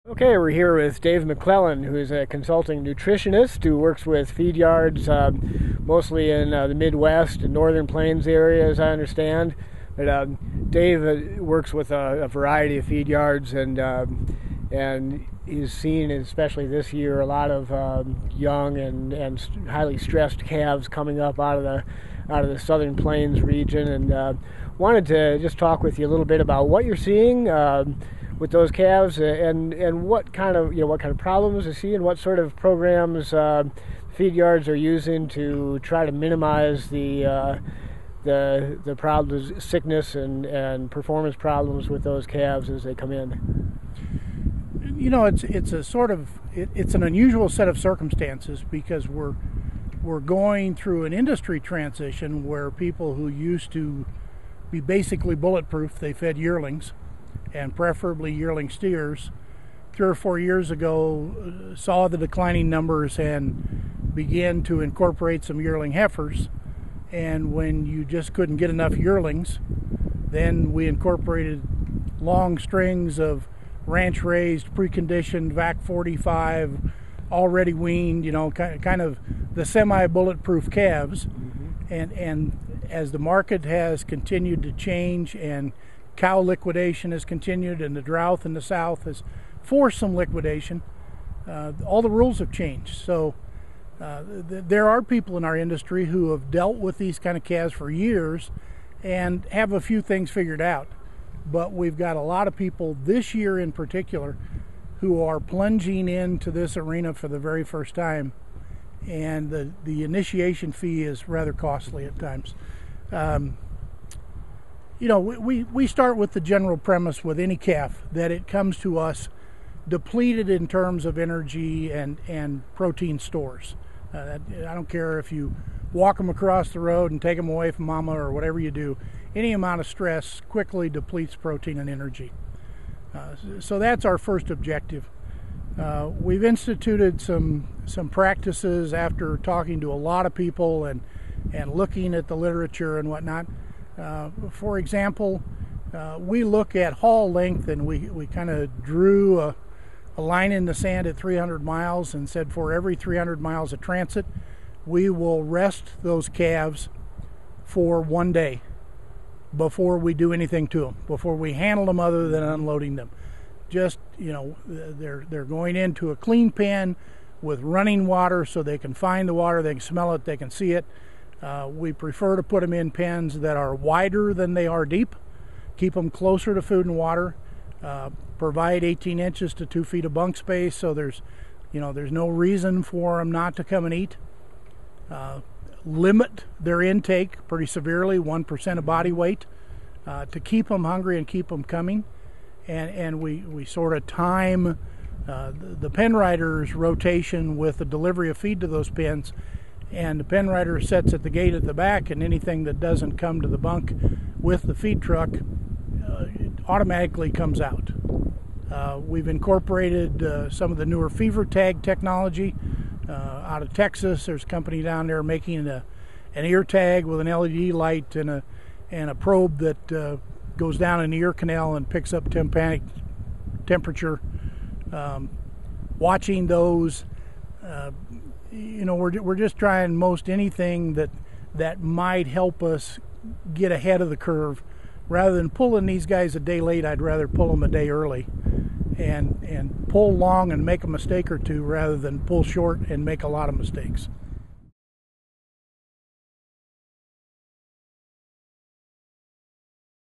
Okay, we're here with Dave McClellan, who is a consulting nutritionist who works with feed yards mostly in the Midwest and Northern Plains area, as I understand. But Dave works with a variety of feed yards, and he's seen, especially this year, a lot of young and highly stressed calves coming up out of the Southern Plains region, and wanted to just talk with you a little bit about what you're seeing with those calves, and what kind of problems you see, and what sort of programs feed yards are using to try to minimize the problems, sickness and performance problems with those calves as they come in. You know, it's an unusual set of circumstances because we're going through an industry transition where people who used to be basically bulletproof, they fed yearlings, and preferably yearling steers, 3 or 4 years ago saw the declining numbers and began to incorporate some yearling heifers. And when you just couldn't get enough yearlings, then we incorporated long strings of ranch raised, preconditioned, VAC 45, already weaned, kind of the semi-bulletproof calves. And as the market has continued to change and cow liquidation has continued, and the drought in the south has forced some liquidation, all the rules have changed. So there are people in our industry who have dealt with these kind of calves for years and have a few things figured out. But we've got a lot of people this year in particular who are plunging into this arena for the very first time, and the initiation fee is rather costly at times. We start with the general premise with any calf that it comes to us depleted in terms of energy and protein stores. I don't care if you walk them across the road and take them away from mama or whatever you do. Any amount of stress quickly depletes protein and energy. So that's our first objective. We've instituted some practices after talking to a lot of people and looking at the literature and whatnot. For example, we look at haul length, and we kind of drew a line in the sand at 300 miles and said for every 300 miles of transit, we will rest those calves for 1 day before we do anything to them, before we handle them other than unloading them. Just, they're going into a clean pen with running water so they can find the water, they can smell it, they can see it. We prefer to put them in pens that are wider than they are deep, keep them closer to food and water, provide 18 inches to 2 feet of bunk space so there's no reason for them not to come and eat. Limit their intake pretty severely, 1% of body weight, to keep them hungry and keep them coming. And we sort of time the pen rider's rotation with the delivery of feed to those pens. And the pen rider sets at the gate at the back, and anything that doesn't come to the bunk with the feed truck automatically comes out. We've incorporated some of the newer fever tag technology out of Texas. There's a company down there making an ear tag with an LED light and a probe that goes down in the ear canal and picks up tympanic temperature. Watching those, we're just trying most anything that might help us get ahead of the curve. Rather than pulling these guys a day late, I'd rather pull them a day early and pull long and make a mistake or two rather than pull short and make a lot of mistakes.